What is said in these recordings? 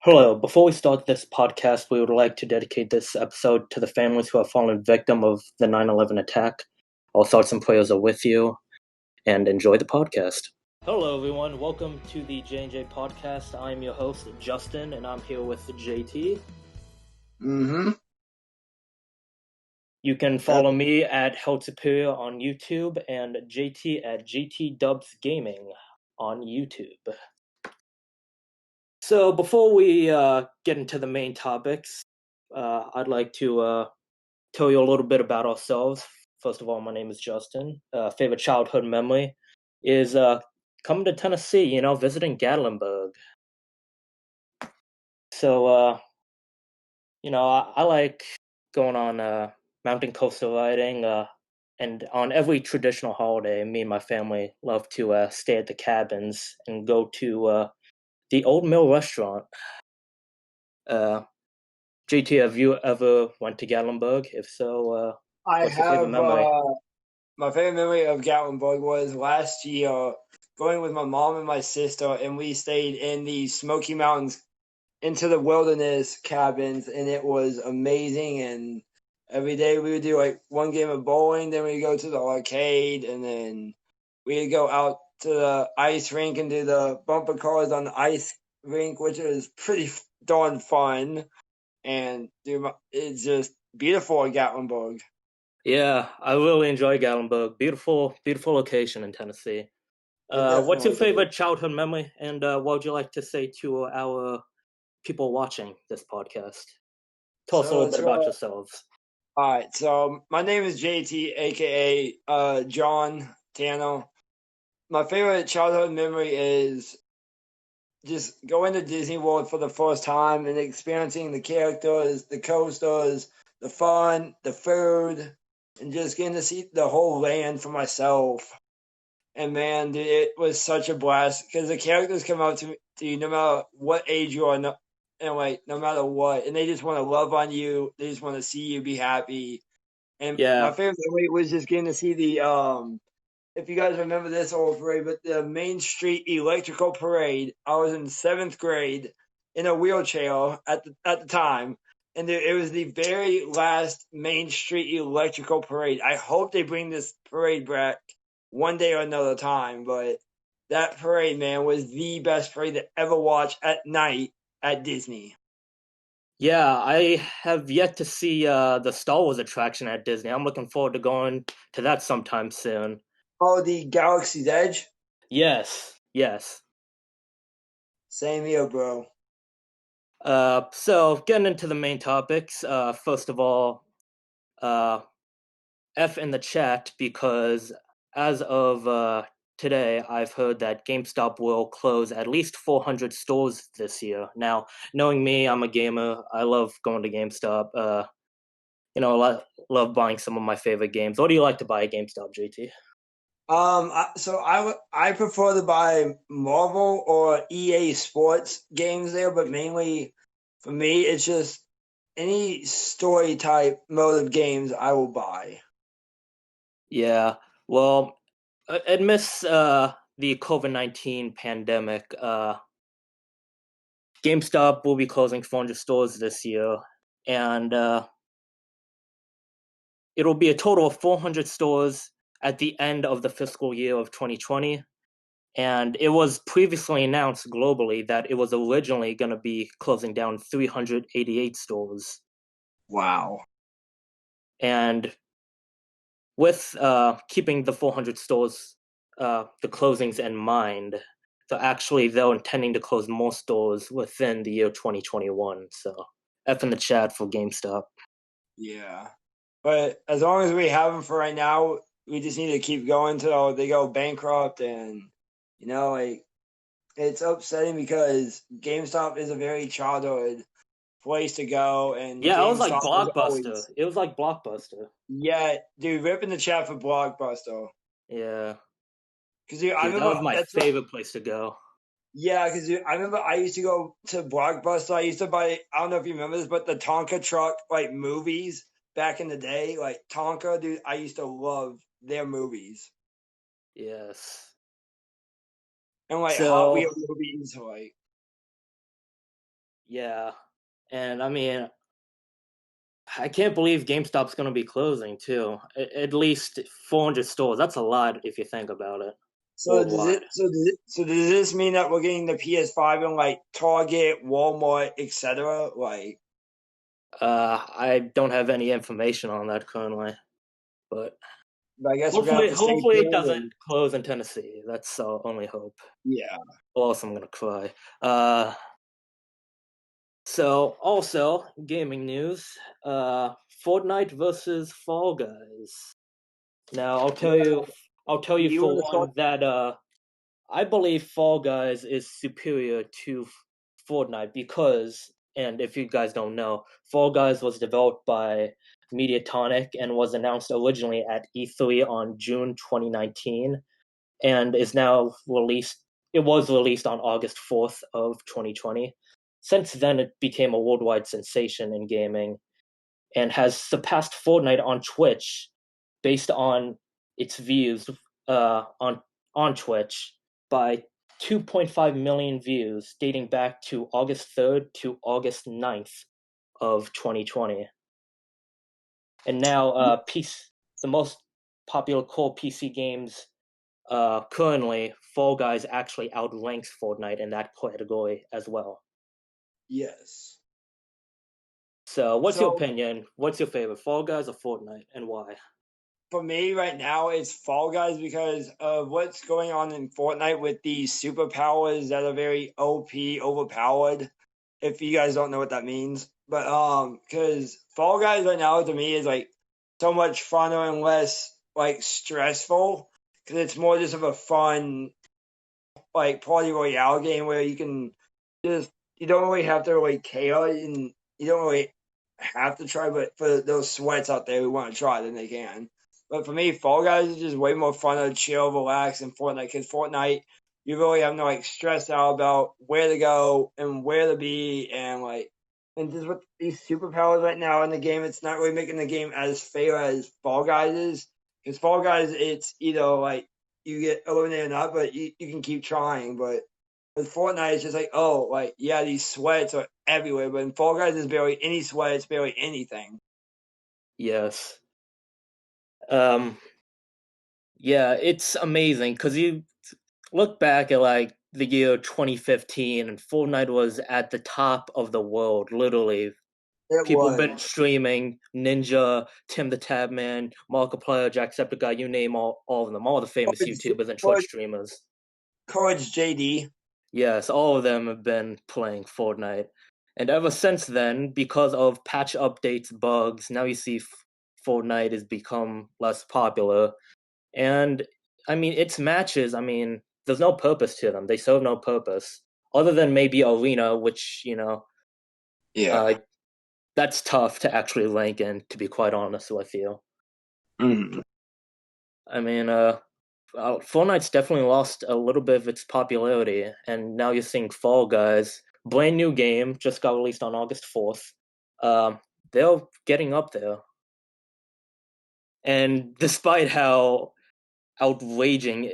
Hello. Before we start this podcast, we would like to dedicate this episode to the families who have fallen victim of the 9/11 attack. All thoughts and prayers are with you, and enjoy the podcast. Hello, everyone. Welcome to the J&J Podcast. I'm your host, Justin, and I'm here with JT. Mm-hmm. You can follow me at Held Superior on YouTube and JT at GT Dubs Gaming on YouTube. So before we get into the main topics, I'd like to tell you a little bit about ourselves. First of all, my name is Justin. Favorite childhood memory is coming to Tennessee, visiting Gatlinburg. So, I like going on mountain coaster riding, and on every traditional holiday, me and my family love to stay at the cabins and go to the Old Mill restaurant. JT, have you ever went to Gatlinburg? If so, I what's your favorite have memory? my favorite memory of Gatlinburg was last year going with my mom and my sister, and we stayed in the Smoky Mountains into the wilderness cabins, and it was amazing. And every day we would do like one game of bowling, then we'd go to the arcade, and then we'd go out to the ice rink and do the bumper cars on the ice rink, which is pretty darn fun. And it's just beautiful at Gatlinburg. Yeah, I really enjoy Gatlinburg. Beautiful, beautiful location in Tennessee. It What's your definitely is. favorite childhood memory, and what would you like to say to our people watching this podcast? Tell us a So little let's bit go. about yourselves. All right. So my name is JT, aka John Tano. My favorite childhood memory is just going to Disney World for the first time and experiencing the characters, the coasters, the fun, the food, and just getting to see the whole land for myself. And man, dude, it was such a blast because the characters come up to you no matter what age you are, and like no matter what, and they just want to love on you. They just want to see you be happy. And my Yeah, favorite memory was just getting to see the if you guys remember this old parade, but the Main Street Electrical Parade. I was in seventh grade in a wheelchair at the time, and it was the very last Main Street Electrical Parade. I hope they bring this parade back one day or another time, but that parade, man, was the best parade to ever watch at night at Disney. yeah. I have yet to see the Star Wars attraction at Disney. I'm looking forward to going to that sometime soon. Oh, the Galaxy's Edge. Yes, yes. Same here, bro. So getting into the main topics. First of all, uh, F in the chat because as of today, I've heard that GameStop will close at least 400 stores this year. Now, knowing me, I'm a gamer. I love going to GameStop. Love buying some of my favorite games. What do you like to buy at GameStop, JT? I prefer to buy Marvel or EA Sports games there, but mainly for me, it's just any story type mode of games I will buy. Yeah, well, amidst the COVID-19 pandemic, GameStop will be closing 400 stores this year, and it'll be a total of 400 stores at the end of the fiscal year of 2020. And it was previously announced globally that it was originally going to be closing down 388 stores. Wow. And with keeping the 400 stores, the closings in mind, so actually they're intending to close more stores within the year 2021. So F in the chat for GameStop. Yeah. But as long as we have them for right now, we just need to keep going till they go bankrupt. And, like, it's upsetting because GameStop is a very childhood place to go, and Yeah, it was like GameStop is Blockbuster. always, It was like Blockbuster. yeah, dude, rip in the chat for Blockbuster. Yeah. Because I Dude, that remember was my that's what, favorite place to go. yeah, because I remember I used to go to Blockbuster. I used to buy, I don't know if you remember this, but the Tonka truck, like movies back in the day, like Tonka, dude, I used to love their movies. Yes. And like Hot So Wheels movies, like, Yeah, and I mean, I can't believe GameStop's going to be closing too. At least 400 stores. That's a lot if you think about it. So does it? Worldwide. So does this mean that we're getting the PS5 in like Target, Walmart, etc.? Like, I don't have any information on that currently, but I guess we're gonna have hopefully, to stay hopefully it tuned. doesn't And close in Tennessee. That's only hope. yeah, Or else I'm gonna cry. Uh, so also gaming news. Fortnite versus Fall Guys. Now I'll tell you you for want to start? one that I believe Fall Guys is superior to Fortnite because, and if you guys don't know, Fall Guys was developed by Mediatonic and was announced originally at E3 on June 2019 and is now released. It was released on August 4th of 2020. Since then, it became a worldwide sensation in gaming and has surpassed Fortnite on Twitch based on its views on Twitch by 2.5 million views dating back to August 3rd to August 9th of 2020. And now the most popular core PC games currently, Fall Guys actually outranks Fortnite in that category as well. Yes. So, what's your So opinion? What's your favorite, Fall Guys or Fortnite, and why? for me right now, it's Fall Guys because of what's going on in Fortnite with these superpowers that are very OP, overpowered. If you guys don't know what that means, but because Fall Guys right now to me is like so much funner and less like stressful because it's more just of a fun like party royale game where you can just you don't really have to really care and you don't really have to try, but for those sweats out there who want to try, then they can. But for me, Fall Guys is just way more fun to chill, relax than Fortnite. Because Fortnite, you really have no like stress out about where to go and where to be, and just with these superpowers right now in the game, it's not really making the game as fair as Fall Guys is. Because Fall Guys, it's either like you get eliminated or not, but you can keep trying. But with Fortnite, it's just like, oh, like, yeah, these sweats are everywhere, but in Fall Guys, there's barely any sweat, it's barely anything. Yes. Um, yeah, it's amazing because you look back at like the year 2015 and Fortnite was at the top of the world, literally. It People was. been streaming Ninja, Tim the Tabman, Markiplier, Jacksepticeye, you name all of them, all the famous Courage, YouTubers and Twitch Courage, streamers. Courage JD. Yes, all of them have been playing Fortnite. And ever since then, because of patch updates, bugs, now you see Fortnite has become less popular. And I mean, its matches, I mean, there's no purpose to them. They serve no purpose other than maybe Arena, which, uh, Yeah. that's tough to actually rank in, to be quite honest with you. Mm. I mean, Fortnite's definitely lost a little bit of its popularity, and now you're seeing Fall Guys, brand new game, just got released on August 4th. Um, they're getting up there, and despite how outraging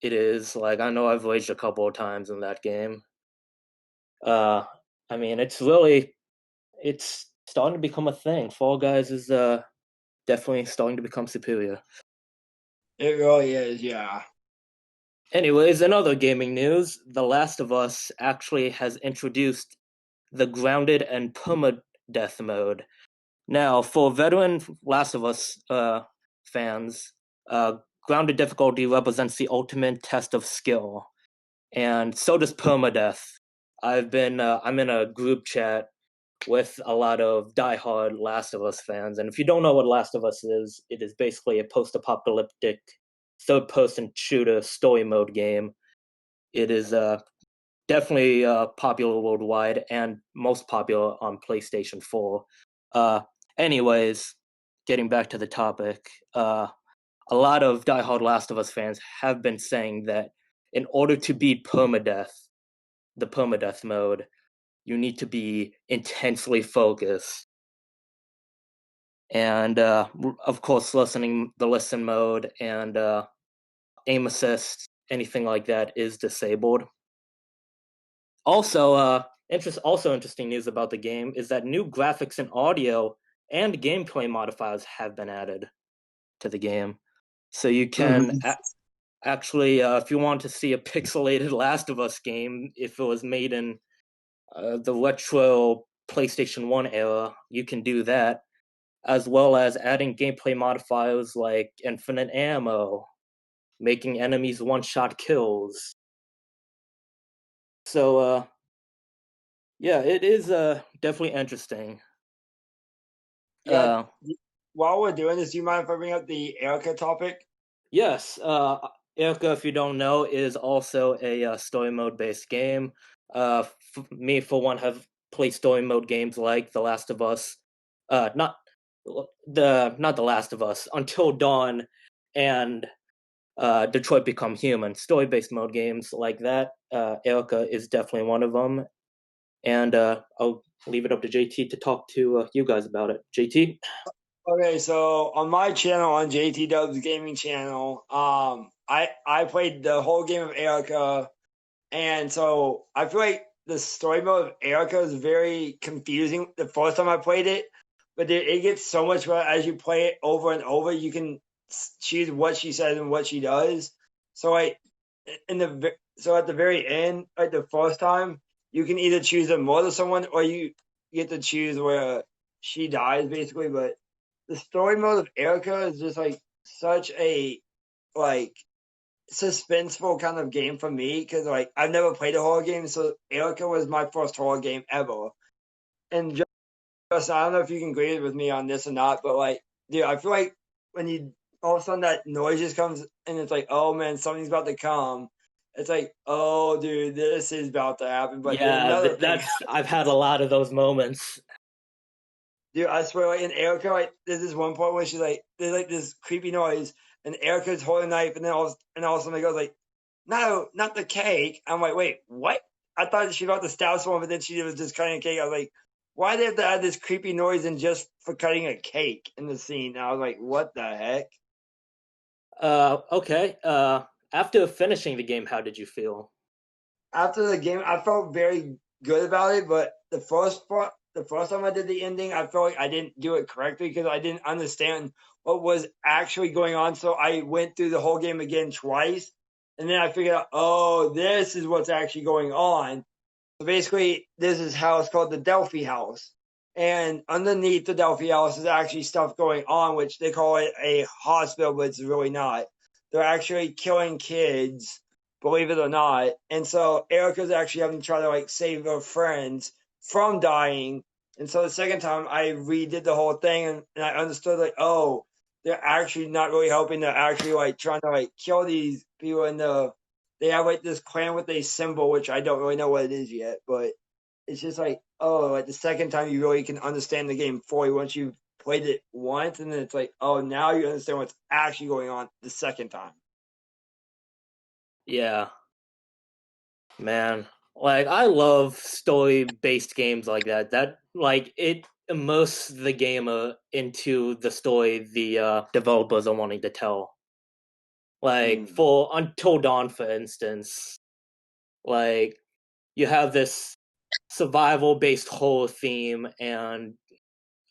it is, like I know I've raged a couple of times in that game. Uh, I mean, it's starting to become a thing. Fall Guys is definitely starting to become superior. It really is, yeah. Anyways, in other gaming news, The Last of Us actually has introduced the grounded and permadeath mode. Now, for veteran Last of Us fans, grounded difficulty represents the ultimate test of skill, and so does permadeath. I'm in a group chat with a lot of diehard Last of Us fans, and if you don't know what Last of Us is, it is basically a post-apocalyptic third-person shooter story mode game. It is definitely popular worldwide and most popular on PlayStation 4. Uh, anyways, getting back to the topic, a lot of diehard Last of Us fans have been saying that in order to beat the permadeath mode, you need to be intensely focused. And of course, the listen mode and aim assist, anything like that is disabled. Also, Also interesting news about the game is that new graphics and audio and gameplay modifiers have been added to the game. So you can actually, if you want to see a pixelated Last of Us game, if it was made in the retro PlayStation 1 era, you can do that, as well as adding gameplay modifiers like infinite ammo, making enemies one-shot kills. So, yeah, it is definitely interesting. Yeah. While we're doing this, do you mind if I bring up the Erica topic? Yes, Erica, if you don't know, is also a story mode based game. Me, for one, have played story mode games like The Last of Us, not not The Last of Us, Until Dawn, and Detroit Become Human. Story based mode games like that. Erica is definitely one of them, and I'll leave it up to JT to talk to you guys about it. JT. Okay, so on my channel, on JT Dub's gaming channel, I played the whole game of Erica, and so I feel like the story mode of Erica is very confusing the first time I played it, but it gets so much better as you play it over and over. You can choose what she says and what she does. So like so at the very end, like the first time, you can either choose to murder someone or you get to choose where she dies, basically. But the story mode of Erica is just like such a like suspenseful kind of game for me because like I've never played a horror game, so Erica was my first horror game ever. And just I don't know if you can agree with me on this or not, but like, dude, I feel like when you all of a sudden that noise just comes and it's like, oh man, something's about to come. It's like, oh dude, this is about to happen. But then Yeah, another thing, I've had a lot of those moments. dude, I swear, like in Erica, like there's this one point where she's like, there's like this creepy noise, and Erica's holding a knife, and then all of a sudden it goes like, no, not the cake. I'm like, wait, what? I thought she was about to stab someone, but then she was just cutting a cake. I was like, why did they have to add this creepy noise in just for cutting a cake in the scene? And I was like, what the heck? Okay. After finishing the game, how did you feel? After the game, I felt very good about it, but the first time I did the ending, I felt like I didn't do it correctly because I didn't understand what was actually going on. So I went through the whole game again twice, and then I figured out, oh, this is what's actually going on. So basically, there's this house called the Delphi House, and underneath the Delphi House is actually stuff going on, which they call it a hospital, but it's really not. They're actually killing kids, believe it or not. And so Erica's actually having to try to like save her friends from dying. And so the second time I redid the whole thing and I understood like, oh, they're actually not really helping. They're actually like trying to like kill these people in they have like this clan with a symbol, which I don't really know what it is yet, but it's just like, oh, like the second time you really can understand the game fully once you've played it once, and then it's like, oh, now you understand what's actually going on the second time. Yeah, man. Like I love story-based games like that. That like it immerses the gamer into the story the developers are wanting to tell. Like Mm. for Until Dawn, for instance, like you have this survival-based horror theme, and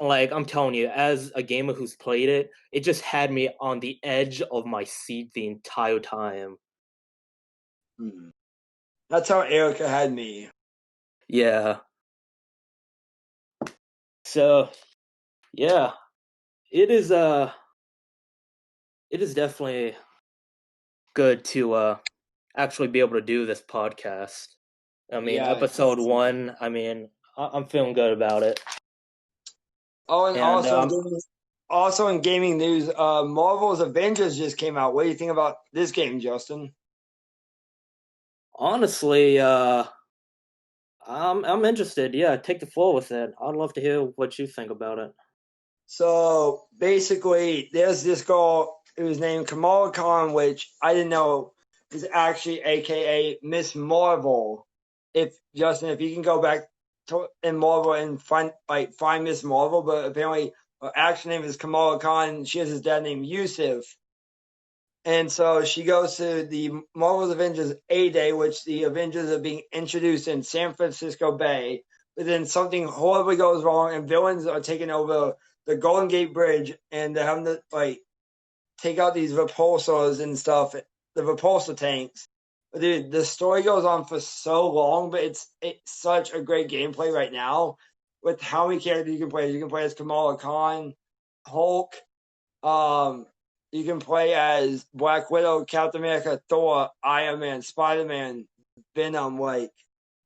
like I'm telling you, as a gamer who's played it, it just had me on the edge of my seat the entire time. Mm. That's how Erica had me. Yeah. So yeah, it is it is definitely good to actually be able to do this podcast. I mean, Yeah. episode one. I mean, I'm feeling good about it. Oh, and And also in gaming news, Marvel's Avengers just came out. What do you think about this game, Justin? honestly, I'm interested. Yeah, take the floor with it. I'd love to hear what you think about it. So basically, there's this girl who's named Kamala Khan, which I didn't know is actually AKA Miss Marvel. If Justin, if you can go back in Marvel and find Miss Marvel, but apparently her actual name is Kamala Khan. And she has his dad named Yusuf. And so she goes to the Marvel's Avengers A-Day, which the Avengers are being introduced in San Francisco Bay. But then something horribly goes wrong, and villains are taking over the Golden Gate Bridge, and they're having to take out these repulsors and stuff, the repulsor tanks. But dude, the story goes on for so long, but it's such a great gameplay right now with how many characters you can play. You can play as Kamala Khan, Hulk. You can play as Black Widow, Captain America, Thor, Iron Man, Spider-Man, Venom.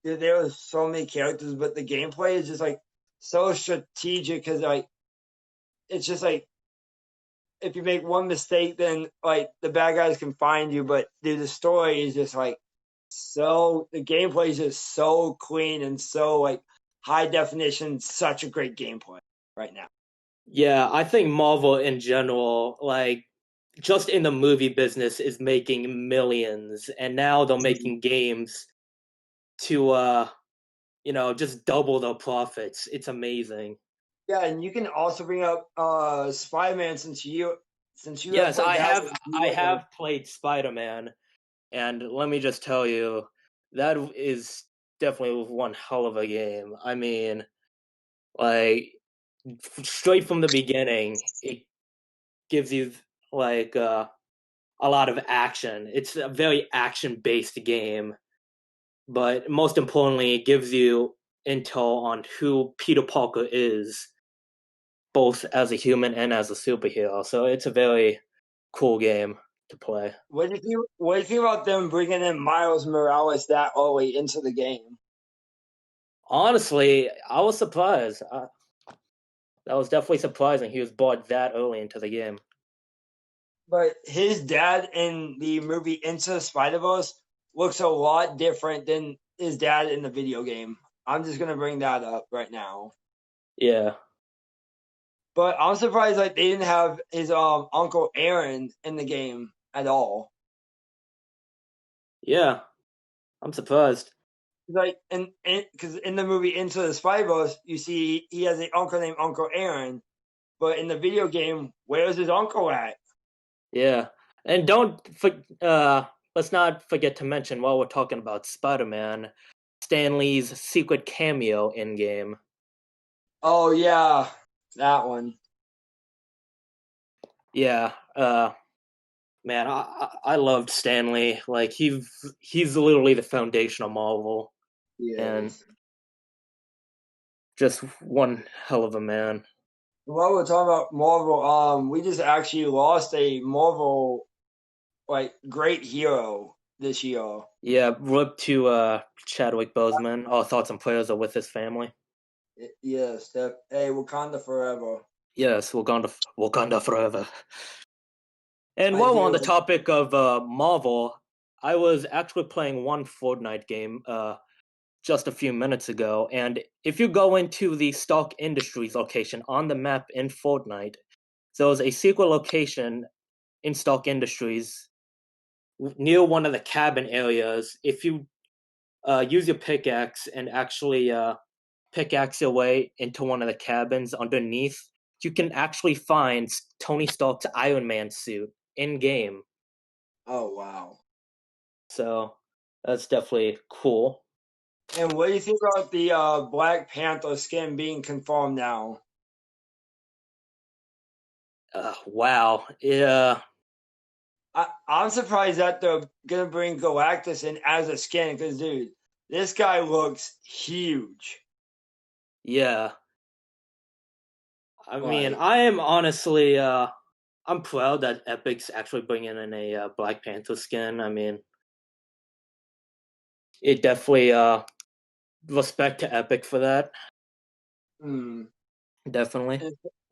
Dude, there are so many characters, but the gameplay is just so strategic because it's just if you make one mistake, then the bad guys can find you. But dude, the story is just so the gameplay is just so clean and so high definition. Such a great gameplay right now. Yeah, I think Marvel in general, just in the movie business, is making millions, and now they're making games to just double their profits. It's amazing. Yeah, and you can also bring up Spider-Man since you have Yes, played that. I have played Spider-Man, and let me just tell you, that is definitely one hell of a game. I mean, like straight from the beginning, it gives you a lot of action. It's a very action-based game, but most importantly, it gives you intel on who Peter Parker is, both as a human and as a superhero. So it's a very cool game to play. What do you think about them bringing in Miles Morales that early into the game? Honestly, I was surprised. That was definitely surprising. He was brought that early into the game. But his dad in the movie Into the Spider-Verse looks a lot different than his dad in the video game. I'm just gonna bring that up right now. Yeah. But I'm surprised they didn't have his Uncle Aaron in the game at all. Yeah. I'm surprised. Because in the movie Into the Spider-Verse, you see he has an uncle named Uncle Aaron, but in the video game, where's his uncle at? Yeah. And let's not forget to mention while we're talking about Spider-Man, Stan Lee's secret cameo in game. Oh yeah, that one. Yeah, man, I loved Stan Lee. Like he's literally the foundation of Marvel, and Yes. just one hell of a man. While we're talking about Marvel, we just actually lost a Marvel great hero this year. Yeah, rip to Chadwick Boseman. All thoughts and prayers are with his family. Yes, hey, Wakanda forever. Yes, Wakanda forever. And I while we're on do. the topic of Marvel, I was actually playing one Fortnite game just a few minutes ago, and if you go into the Stark Industries location on the map in Fortnite, there's a secret location in Stark Industries near one of the cabin areas. If you use your pickaxe and actually pickaxe your way into one of the cabins underneath, you can actually find Tony Stark's Iron Man suit in game. Oh wow. So that's definitely cool. And what do you think about the Black Panther skin being confirmed now? Wow. Yeah. I'm surprised that they're gonna bring Galactus in as a skin because, dude, this guy looks huge. Yeah. I mean, Like, I am honestly, I'm proud that Epic's actually bringing in a Black Panther skin. I mean, it definitely, respect to Epic for that. mm. Definitely.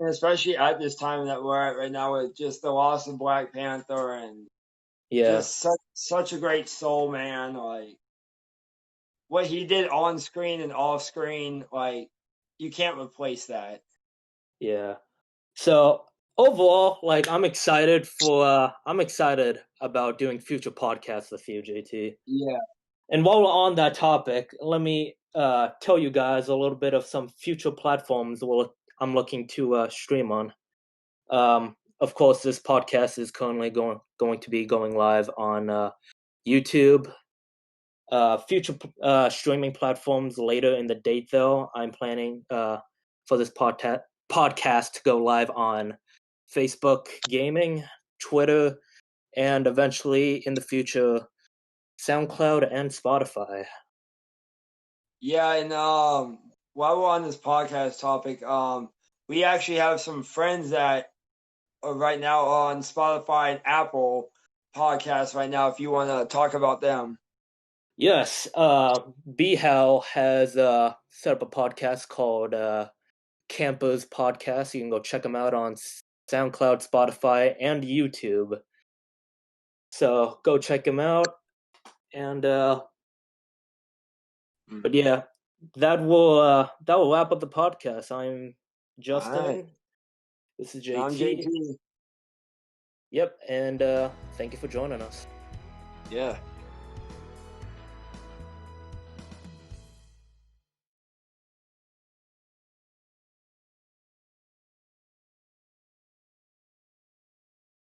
And especially at this time that we're at right now with just the loss of Black Panther and Yeah. just such a great soul man. Like what he did on screen and off screen, you can't replace that. Yeah. So overall, I'm excited about doing future podcasts with you, JT. Yeah. And while we're on that topic, let me tell you guys a little bit of some future platforms I'm looking to stream on. of course, this podcast is currently going to be going live on YouTube. Future streaming platforms later in the date, though, I'm planning for this podcast to go live on Facebook Gaming, Twitter, and eventually in the future, SoundCloud and Spotify. Yeah, and while we're on this podcast topic, we actually have some friends that are right now on Spotify and Apple podcasts right now. If you want to talk about them. Yes, B Hal has set up a podcast called Campers Podcast. You can go check them out on SoundCloud, Spotify, and YouTube. So go check him out. And but yeah, that will wrap up the podcast. I'm Justin. Right. This is I'm JT. JT. Yep, and thank you for joining us. Yeah.